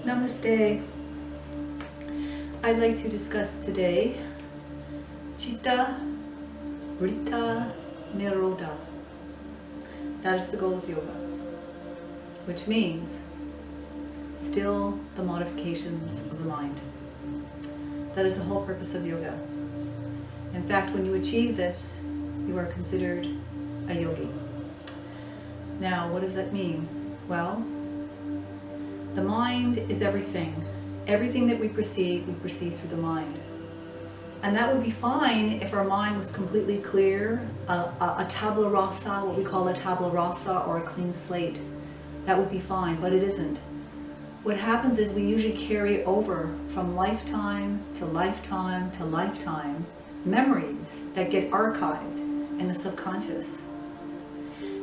Namaste. I'd like to discuss today Chitta Vritti Nirodha. That is the goal of yoga, which means still the modifications of the mind. That is the whole purpose of yoga. In fact, when you achieve this, you are considered a yogi. Now, what does that mean? Well, the mind is everything. Everything that we perceive through the mind. And that would be fine if our mind was completely clear, a tabula rasa, what we call a tabula rasa, or a clean slate. That would be fine, but it isn't. What happens is we usually carry over from lifetime to lifetime to lifetime memories that get archived in the subconscious.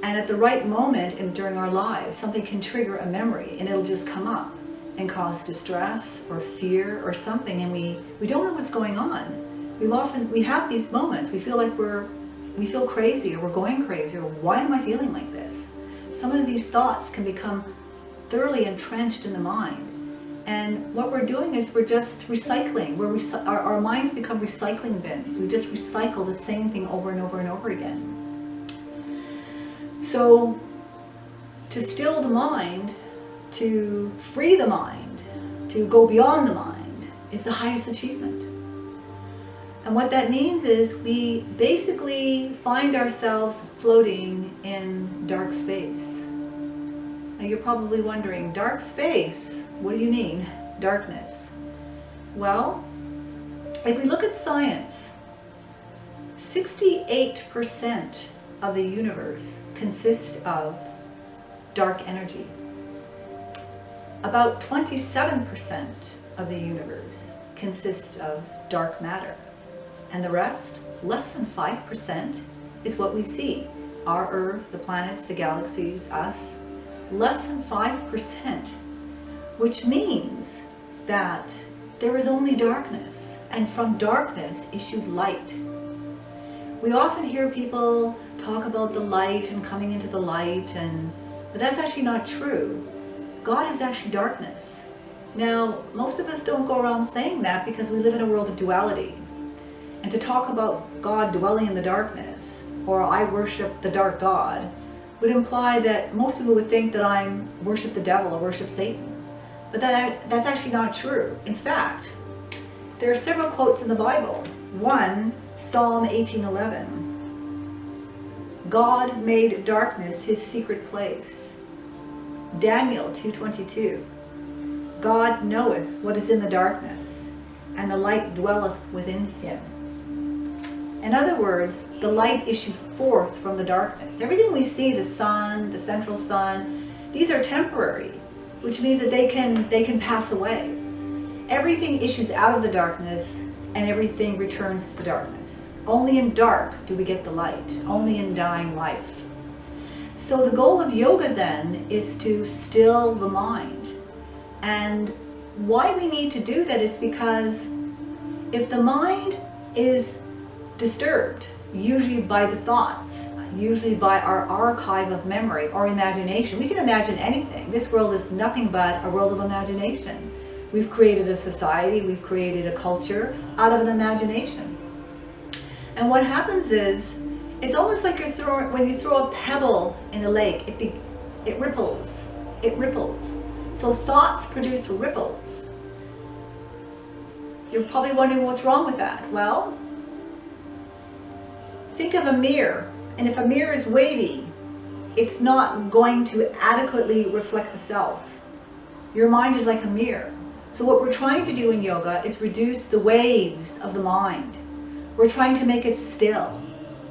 And at the right moment and during our lives, something can trigger a memory and it'll just come up and cause distress or fear or something, and we don't know what's going on. We have these moments, we feel like we feel crazy, or we're going crazy, or why am I feeling like this? Some of these thoughts can become thoroughly entrenched in the mind. And what we're doing is we're just recycling. Our minds become recycling bins. We just recycle the same thing over and over and over again. So, to still the mind, to free the mind, to go beyond the mind, is the highest achievement. And what that means is we basically find ourselves floating in dark space. Now you're probably wondering, dark space? What do you mean, darkness? Well, if we look at science, 68% of the universe consists of dark energy. About 27% of the universe consists of dark matter. And the rest, less than 5%, is what we see. Our Earth, the planets, the galaxies, us. Less than 5%, which means that there is only darkness, and from darkness issued light. We often hear people talk about the light and coming into the light, but that's actually not true. God is actually darkness. Now, most of us don't go around saying that because we live in a world of duality. And to talk about God dwelling in the darkness, or I worship the dark God, would imply that most people would think that I worship the devil or worship Satan. But that's actually not true. In fact, there are several quotes in the Bible. One, Psalm 18:11. God made darkness his secret place. Daniel 2:22. God knoweth what is in the darkness, and the light dwelleth within him. In other words, the light issued forth from the darkness. Everything we see, the sun, the central sun, these are temporary, which means that they can pass away. Everything issues out of the darkness, and everything returns to the darkness. Only in dark do we get the light, only in dying life. So the goal of yoga then is to still the mind. And why we need to do that is because if the mind is disturbed, usually by the thoughts, usually by our archive of memory or imagination. We can imagine anything. This world is nothing but a world of imagination. We've created a society, we've created a culture out of an imagination. And what happens is, it's almost like when you throw a pebble in a lake, it ripples. It ripples. So thoughts produce ripples. You're probably wondering what's wrong with that. Well, think of a mirror, and if a mirror is wavy, it's not going to adequately reflect the self. Your mind is like a mirror. So what we're trying to do in yoga is reduce the waves of the mind. We're trying to make it still.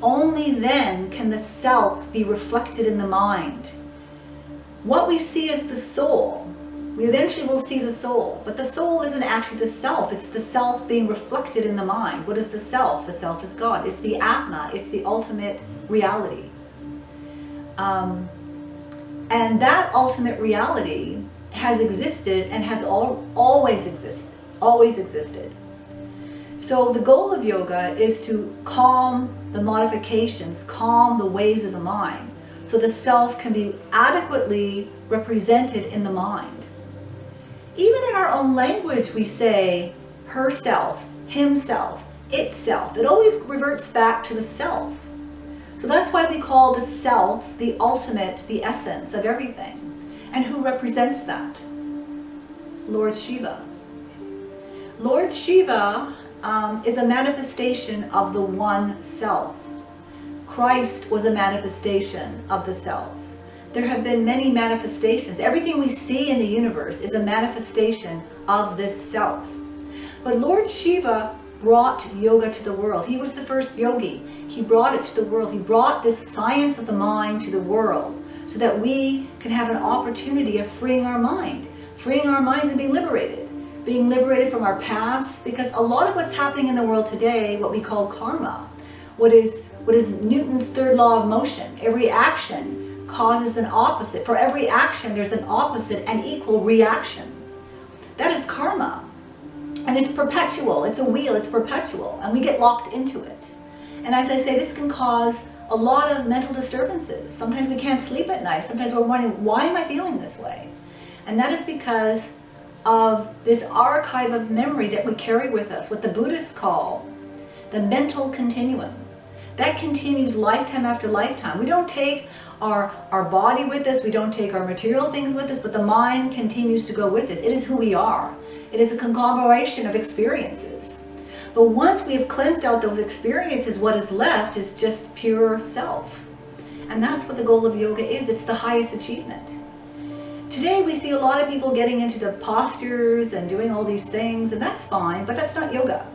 Only then can the self be reflected in the mind. What we see as the soul, we eventually will see the soul, but the soul isn't actually the self, it's the self being reflected in the mind. What is the self? The self is God. It's the Atma, it's the ultimate reality. And that ultimate reality has existed and has always existed. So the goal of yoga is to calm the modifications, calm the waves of the mind, so the self can be adequately represented in the mind. Even in our own language, we say herself, himself, itself. It always reverts back to the self. So that's why we call the self the ultimate, the essence of everything. And who represents that? Lord Shiva. Lord Shiva is a manifestation of the one self. Christ was a manifestation of the self. There have been many manifestations. Everything we see in the universe is a manifestation of this self. But Lord Shiva brought yoga to the world. He was the first yogi. He brought it to the world. He brought this science of the mind to the world so that we can have an opportunity of freeing our mind, freeing our minds and being liberated from our past, because a lot of what's happening in the world today, what we call karma, what is Newton's third law of motion. Every action causes an opposite. For every action, there's an opposite and equal reaction. That is karma. And it's perpetual. It's a wheel. It's perpetual. And we get locked into it. And as I say, this can cause a lot of mental disturbances. Sometimes we can't sleep at night. Sometimes we're wondering, why am I feeling this way? And that is because of this archive of memory that we carry with us, what the Buddhists call the mental continuum. That continues lifetime after lifetime. We don't take our body with us. We don't take our material things with us, but the mind continues to go with us. It is who we are. It is a conglomeration of experiences. But once we have cleansed out those experiences, what is left is just pure self. And that's what the goal of yoga is. It's the highest achievement. Today we see a lot of people getting into the postures and doing all these things, and that's fine, but that's not yoga.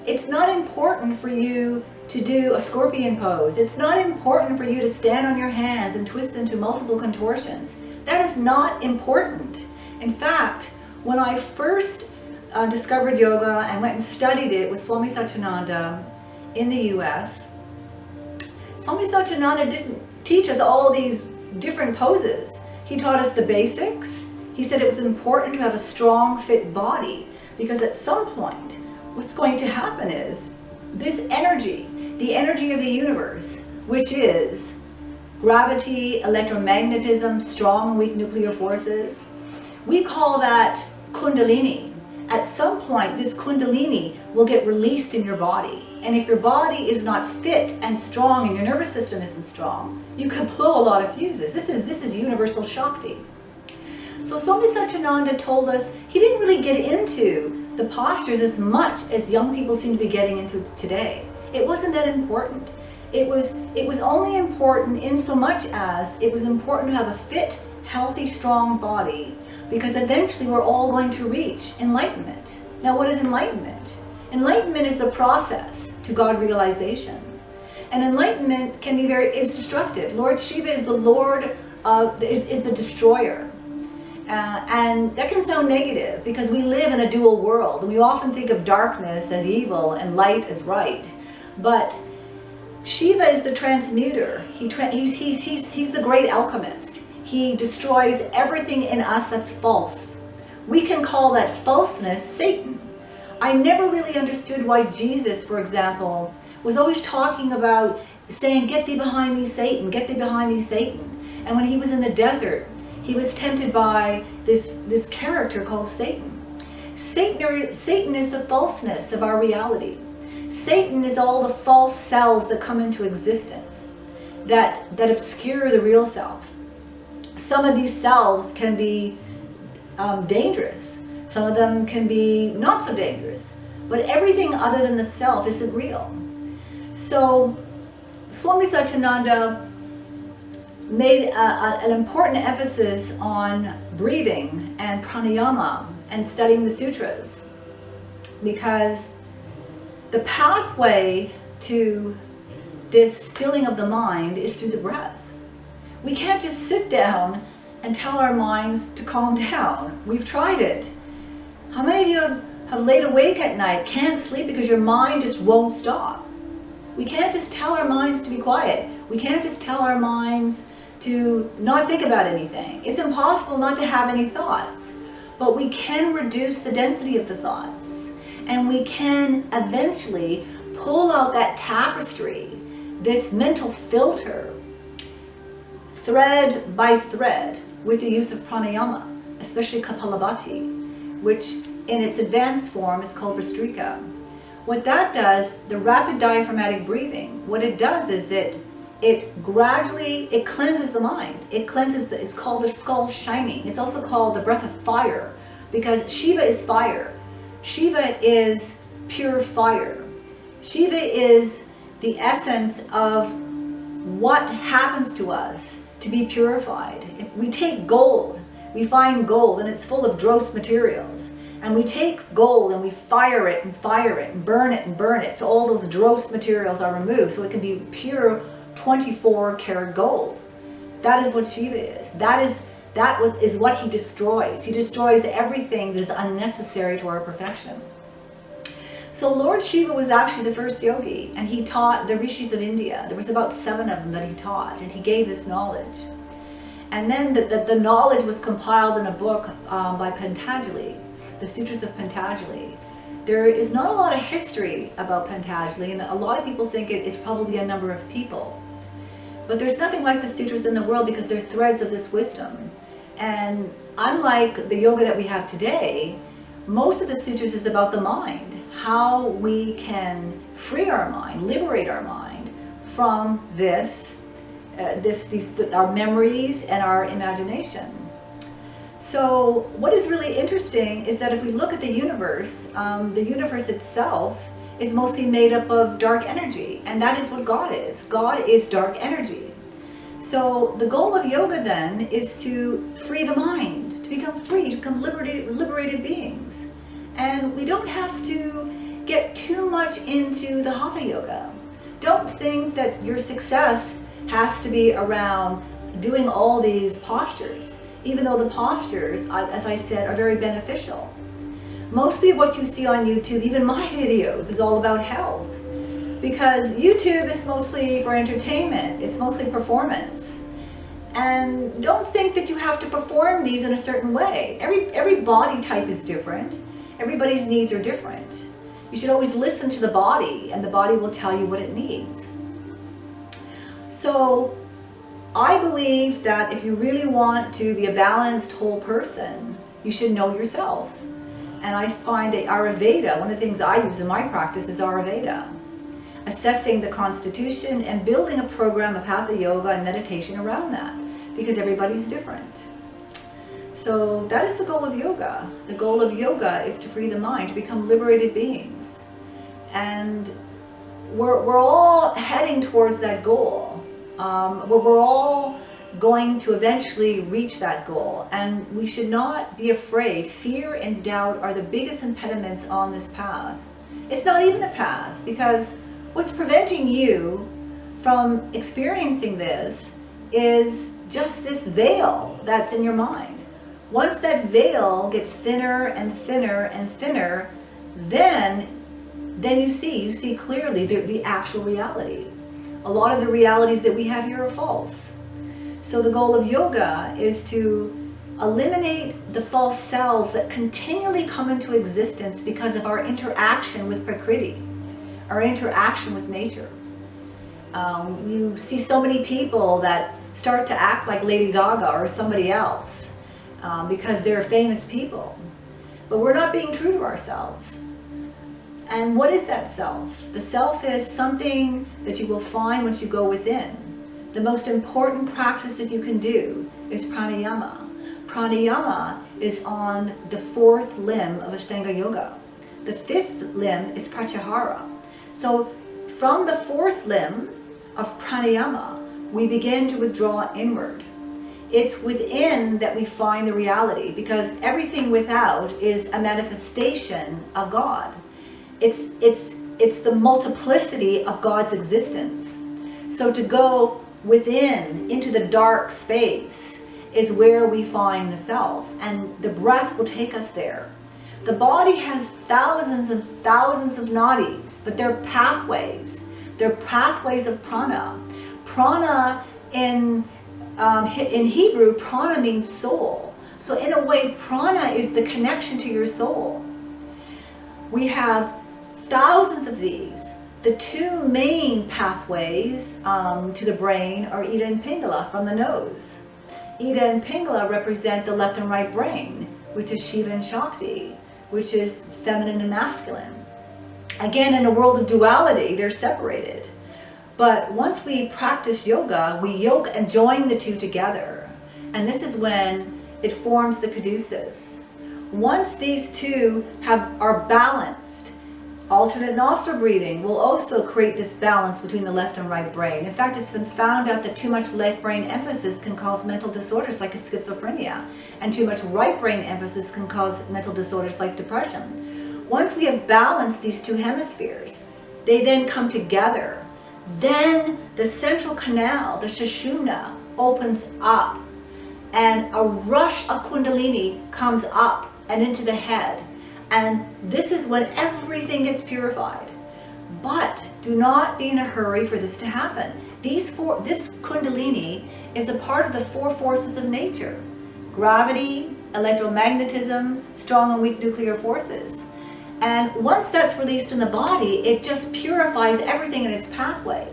It's not important for you to do a scorpion pose. It's not important for you to stand on your hands and twist into multiple contortions. That is not important. In fact, when I first discovered yoga and went and studied it with Swami Satyananda in the US, Swami Satyananda didn't teach us all these different poses. He taught us the basics. He said it was important to have a strong, fit body, because at some point, what's going to happen is this energy, the energy of the universe, which is gravity, electromagnetism, strong and weak nuclear forces, we call that Kundalini. At some point, this Kundalini will get released in your body. And if your body is not fit and strong and your nervous system isn't strong, you can blow a lot of fuses. This is universal Shakti. So Swami Satyananda told us he didn't really get into the postures as much as young people seem to be getting into today. It wasn't that important. It was only important in so much as it was important to have a fit, healthy, strong body, because eventually we're all going to reach enlightenment. Now, what is enlightenment? Enlightenment is the process to God realization. And enlightenment can be is destructive. Lord Shiva is the Lord of, is the destroyer. And that can sound negative because we live in a dual world. And we often think of darkness as evil and light as right. But Shiva is the transmuter. He's the great alchemist. He destroys everything in us that's false. We can call that falseness Satan. I never really understood why Jesus, for example, was always talking about saying, "Get thee behind me, Satan, get thee behind me, Satan." And when he was in the desert, he was tempted by this character called Satan. Satan is the falseness of our reality. Satan is all the false selves that come into existence, that obscure the real self. Some of these selves can be dangerous. Some of them can be not so dangerous. But everything other than the self isn't real. So Swami Satyananda made an important emphasis on breathing and pranayama and studying the sutras, because the pathway to this stilling of the mind is through the breath. We can't just sit down and tell our minds to calm down. We've tried it. How many of you have laid awake at night, can't sleep because your mind just won't stop? We can't just tell our minds to be quiet. We can't just tell our minds to not think about anything. It's impossible not to have any thoughts, but we can reduce the density of the thoughts, and we can eventually pull out that tapestry, this mental filter, thread by thread, with the use of pranayama. especially Kapalabhati, which in its advanced form is called Vastrika. What that does, the rapid diaphragmatic breathing, what it does is it gradually, it cleanses the mind. It cleanses, it's called the skull shining. It's also called the breath of fire, because Shiva is fire. Shiva is pure fire. Shiva is the essence of what happens to us to be purified. If we take gold, we find gold and it's full of dross materials. And we take gold and we fire it and burn it and burn it. So all those dross materials are removed so it can be pure 24 karat gold. That is what Shiva is. That is what he destroys. He destroys everything that is unnecessary to our perfection. So Lord Shiva was actually the first yogi, and he taught the rishis of India. There was about 7 of them that he taught, and he gave this knowledge. And then the knowledge was compiled in a book by Patanjali, the Sutras of Patanjali. There is not a lot of history about Patanjali, and a lot of people think it is probably a number of people. But there's nothing like the sutras in the world because they're threads of this wisdom. And unlike the yoga that we have today, most of the sutras is about the mind, how we can free our mind, liberate our mind from our memories and our imagination. So what is really interesting is that if we look at the universe itself is mostly made up of dark energy, and that is what God is. God is dark energy. So the goal of yoga then is to free the mind, to become free, to become liberated beings. And we don't have to get too much into the Hatha Yoga. Don't think that your success has to be around doing all these postures, even though the postures, as I said, are very beneficial. Mostly what you see on YouTube, even my videos, is all about health. Because YouTube is mostly for entertainment, it's mostly performance. And don't think that you have to perform these in a certain way. Every body type is different. Everybody's needs are different. You should always listen to the body, and the body will tell you what it needs. So I believe that if you really want to be a balanced whole person, you should know yourself. And I find that Ayurveda, one of the things I use in my practice is Ayurveda. Assessing the constitution and building a program of Hatha Yoga and meditation around that, because everybody's different. So that is the goal of yoga. The goal of yoga is to free the mind, to become liberated beings. And we're all heading towards that goal. We're all going to eventually reach that goal, and we should not be afraid. Fear and doubt are the biggest impediments on this path. It's not even a path, because what's preventing you from experiencing this is just this veil that's in your mind. Once that veil gets thinner and thinner and thinner, then you see clearly the actual reality. A lot of the realities that we have here are false. So the goal of yoga is to eliminate the false selves that continually come into existence because of our interaction with Prakriti, our interaction with nature. You see so many people that start to act like Lady Gaga or somebody else because they're famous people. But we're not being true to ourselves. And what is that self? The self is something that you will find once you go within. The most important practice that you can do is pranayama. Pranayama is on the 4th limb of Ashtanga Yoga. The 5th limb is pratyahara. So from the 4th limb of pranayama, we begin to withdraw inward. It's within that we find the reality, because everything without is a manifestation of God. It's the multiplicity of God's existence. So to go within, into the dark space, is where we find the self, and the breath will take us there. The body has thousands and thousands of nadis, but they're pathways. They're pathways of prana. Prana in Hebrew, prana means soul. So in a way, prana is the connection to your soul. We have thousands of these. The 2 main pathways to the brain are Ida and Pingala from the nose. Ida and Pingala represent the left and right brain, which is Shiva and Shakti, which is feminine and masculine. Again, in a world of duality, they're separated. But once we practice yoga, we yoga and join the two together. And this is when it forms the caduceus. Once these two are balanced, alternate nostril breathing will also create this balance between the left and right brain. In fact, it's been found out that too much left brain emphasis can cause mental disorders like schizophrenia, and too much right brain emphasis can cause mental disorders like depression. Once we have balanced these two hemispheres, they then come together. Then the central canal, the Sushumna, opens up, and a rush of Kundalini comes up and into the head. And this is when everything gets purified. But do not be in a hurry for this to happen. This Kundalini is a part of the four forces of nature: gravity, electromagnetism, strong and weak nuclear forces. And once that's released in the body, it just purifies everything in its pathway.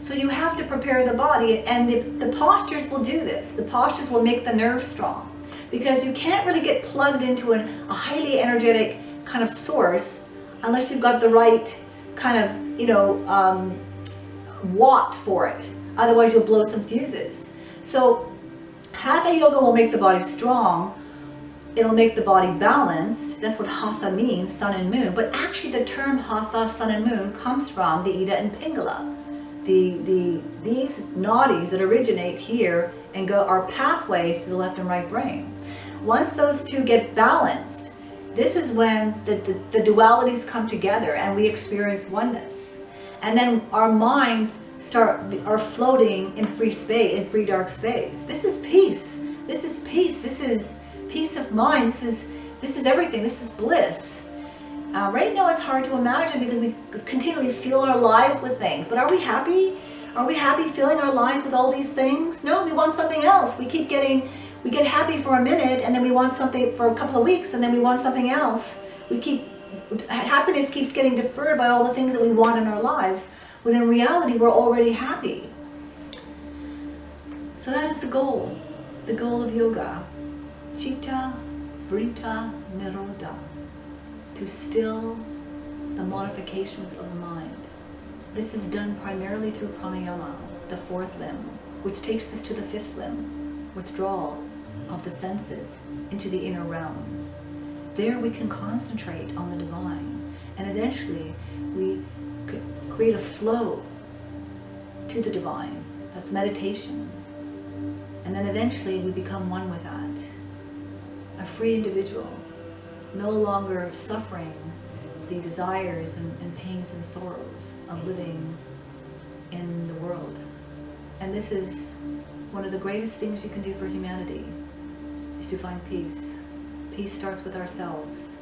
So you have to prepare the body, and the postures will do this. The postures will make the nerves strong, because you can't really get plugged into a highly energetic kind of source unless you've got the right kind of, watt for it. Otherwise you'll blow some fuses. So Hatha Yoga will make the body strong. It'll make the body balanced. That's what Hatha means, sun and moon. But actually the term Hatha, sun and moon, comes from the Ida and Pingala. These nadis that originate here and are pathways to the left and right brain. Once those two get balanced, this is when the dualities come together and we experience oneness. And then our minds are floating in free space, in free dark space. This is peace. This is peace. This is peace of mind. This is everything. This is bliss. Right now it's hard to imagine because we continually fill our lives with things. But are we happy? Are we happy filling our lives with all these things? No, we want something else. We get happy for a minute, and then we want something for a couple of weeks, and then we want something else. Happiness keeps getting deferred by all the things that we want in our lives, when in reality we're already happy. So that is the goal of yoga. Chitta Vritti Nirodha. To still the modifications of the mind. This is done primarily through Pranayama, the fourth limb, which takes us to the fifth limb, withdrawal of the senses into the inner realm. There we can concentrate on the divine, and eventually we create a flow to the divine. That's meditation. And then eventually we become one with that. A free individual, no longer suffering the desires and pains and sorrows of living in the world. And this is one of the greatest things you can do for humanity, is to find peace. Peace starts with ourselves.